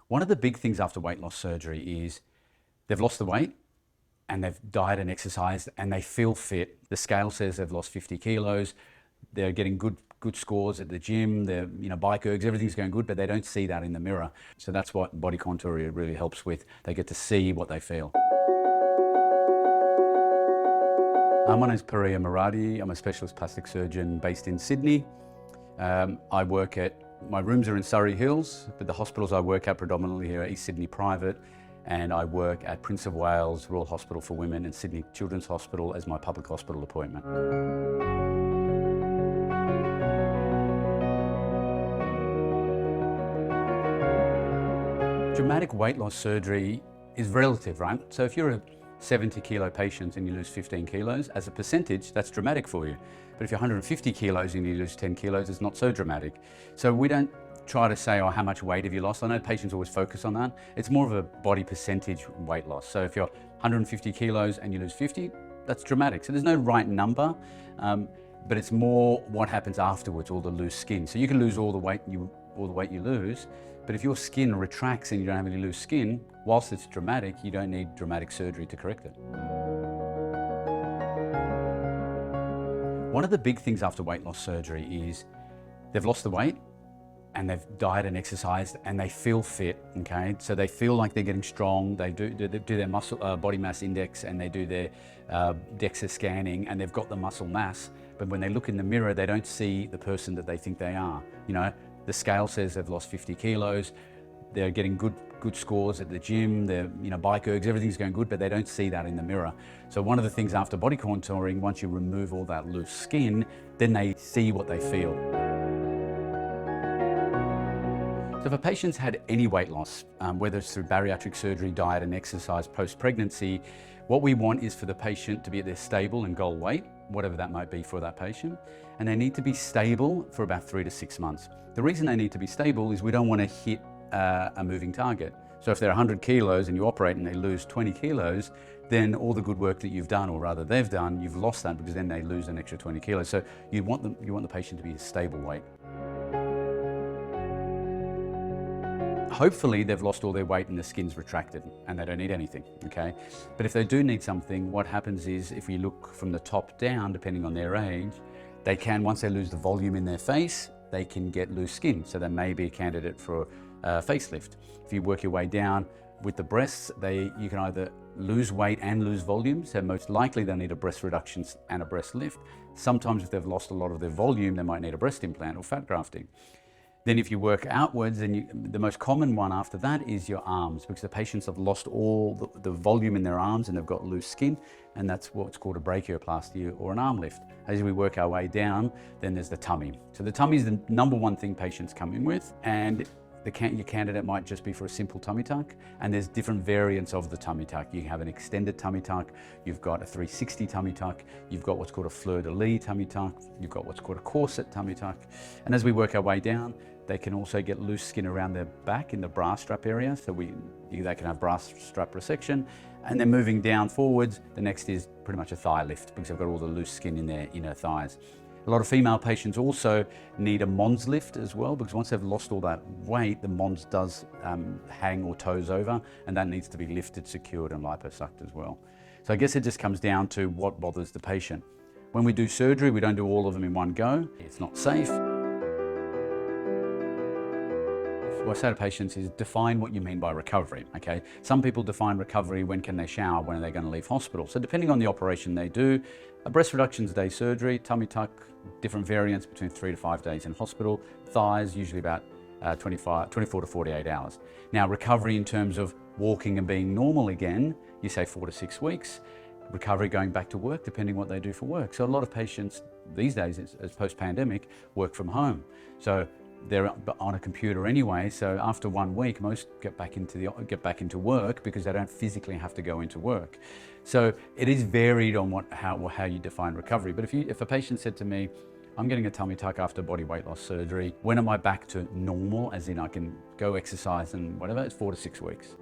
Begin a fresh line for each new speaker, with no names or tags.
One of the big things after weight loss surgery is they've lost the weight and they've diet and exercised and they feel fit. The scale says they've lost 50 kilos. They're getting good scores at the gym. They're, bike ergs, everything's going good, but they don't see that in the mirror. So that's what body contour really helps with. They get to see what they feel. My name is Pouria Moradi. I'm a specialist plastic surgeon based in Sydney. My rooms are in Surrey Hills, but the hospitals I work at predominantly here are East Sydney Private, and I work at Prince of Wales Royal Hospital for Women and Sydney Children's Hospital as my public hospital appointment. Dramatic weight loss surgery is relative, right? So if you're a 70 kilo patient and you lose 15 kilos, as a percentage, that's dramatic for you. But if you're 150 kilos and you lose 10 kilos, it's not so dramatic. So we don't try to say, oh, how much weight have you lost? I know patients always focus on that. It's more of a body percentage weight loss. So if you're 150 kilos and you lose 50, that's dramatic. So there's no right number, but it's more what happens afterwards, all the loose skin. So you can lose all the weight you lose, but if your skin retracts and you don't have any loose skin, whilst it's dramatic, you don't need dramatic surgery to correct it. One of the big things after weight loss surgery is they've lost the weight and they've diet and exercised and they feel fit, okay? So they feel like they're getting strong, they do their muscle body mass index and they do their DEXA scanning and they've got the muscle mass, but when they look in the mirror, they don't see the person that they think they are. The scale says they've lost 50 kilos, they're getting good scores at the gym, they're, bike ergs, everything's going good, but they don't see that in the mirror. So one of the things after body contouring, once you remove all that loose skin, then they see what they feel. So if a patient's had any weight loss, whether it's through bariatric surgery, diet and exercise post-pregnancy, what we want is for the patient to be at their stable and goal weight, whatever that might be for that patient, and they need to be stable for about 3 to 6 months. The reason they need to be stable is we don't want to hit a moving target. So if they're 100 kilos and you operate and they lose 20 kilos, then all the good work that you've done, or rather they've done, you've lost that because then they lose an extra 20 kilos. So you want the patient to be a stable weight. Hopefully they've lost all their weight and the skin's retracted and they don't need anything, okay? But if they do need something, what happens is if we look from the top down, depending on their age, they can, once they lose the volume in their face, they can get loose skin. So they may be a candidate for a facelift. If you work your way down with the breasts, you can either lose weight and lose volume. So most likely they'll need a breast reduction and a breast lift. Sometimes if they've lost a lot of their volume, they might need a breast implant or fat grafting. Then if you work outwards, then the most common one after that is your arms, because the patients have lost all the volume in their arms and they've got loose skin, and that's what's called a brachioplasty or an arm lift. As we work our way down, then there's the tummy. So the tummy is the number one thing patients come in with, and your candidate might just be for a simple tummy tuck, and there's different variants of the tummy tuck. You have an extended tummy tuck, you've got a 360 tummy tuck, you've got what's called a fleur-de-lis tummy tuck, you've got what's called a corset tummy tuck. And as we work our way down, they can also get loose skin around their back in the bra strap area, so they can have bra strap resection. And then moving down forwards, the next is pretty much a thigh lift because they've got all the loose skin in their inner thighs. A lot of female patients also need a mons lift as well, because once they've lost all that weight, the mons does hang or toes over, and that needs to be lifted, secured, and liposucked as well. So I guess it just comes down to what bothers the patient. When we do surgery, we don't do all of them in one go. It's not safe. What I say to patients is define what you mean by recovery, okay? Some people define recovery when can they shower, when are they going to leave hospital. So depending on the operation they do, a breast reduction's a day surgery, tummy tuck, different variants between 3 to 5 days in hospital, thighs usually about 24 to 48 hours. Now recovery in terms of walking and being normal again, you say 4 to 6 weeks. Recovery going back to work, depending what they do for work. So a lot of patients these days, as post-pandemic, work from home. So they're on a computer anyway, so after 1 week, most get back into work because they don't physically have to go into work. So it is varied on how you define recovery. But if a patient said to me, I'm getting a tummy tuck after body weight loss surgery, when am I back to normal, as in I can go exercise and whatever, it's 4 to 6 weeks.